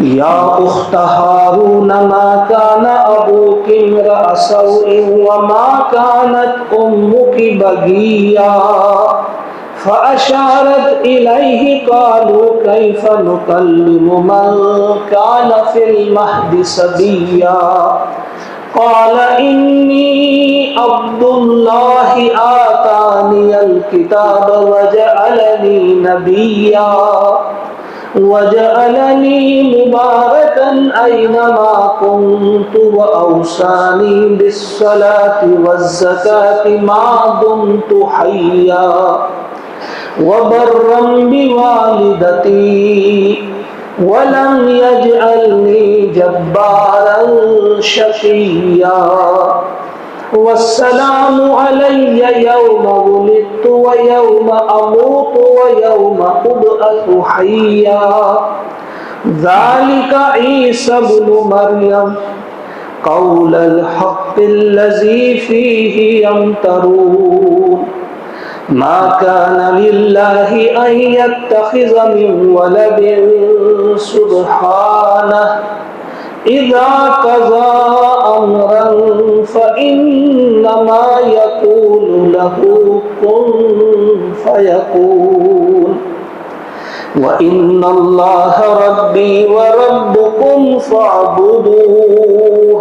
या उख्त हारून मा कान अबूकी इम्रअ सौइन व मा कानत उम्मुकी बगिया फ़अशारत इलैहि क़ालू कैफ़ नुकल्लिमु मन कान फ़िल महदि सबिय्या क़ाल इन्नी अब्दुल्लाहि आतानियल किताब वजअलनी नबिय्या वजअलनी मुबारकन ऐनमा कुन्तु व औसानी बिस्सलाति वज़्ज़काति मा दुम्तु हय्या वबर्रम बिवालिदती वलम यजअलनी जब्बारन शक़िय्या वस्सलामु अलैया यौम वुलिदतु व यौम अमूतु व यौम उबअसु हय्या ज़ालिका ईसा इब्नु मरियम क़ौलल हक़्क़िल्लज़ी फ़ीही यमतरून मा कान लिल्लाहि अन यत्तख़िज़ मिन वलदिन सुब्हानहु इज़ा क़ज़ा अम्रन फ़इन्नमा यक़ूलु लहू कुन फ़यकून व इन्नल्लाह रब्बी व रब्बुकुम फ़अबुदूहु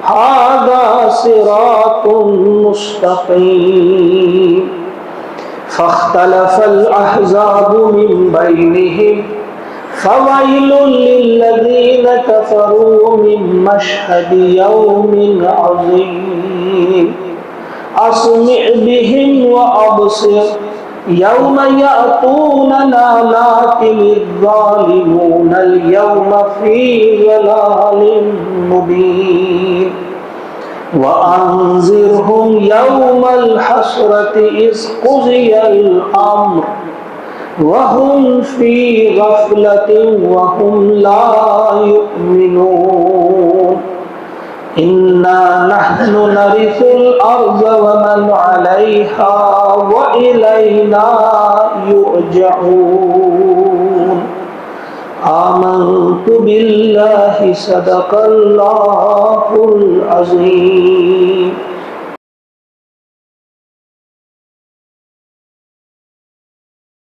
हाज़ा सिरातुन मुस्तक़ीम फ़ख्तलफ़ल अहज़ाबु मिन बैनिहिम फ़वैलुल लिल्लज़ीना कफ़रू मिन मशहदि यौमिन अज़ीम अस्मिअ बिहिम व अबसिर यौम यअतूनना लाकिनिज़्ज़ालिमूनल यौम फ़ी ज़लालिम मुबीन व अंज़िरहुम यौमल हसरति इज़ क़ुज़ियल अम्र वहुम फ़ी गफ़लतिन वहुम ला युमिनून इन्ना नहनु नरिसुल अर्ज़ व मन अलैहा व इलैना युरजऊन आमन्तु बिल्लाहि सदक़ल्लाहुल अज़ीम।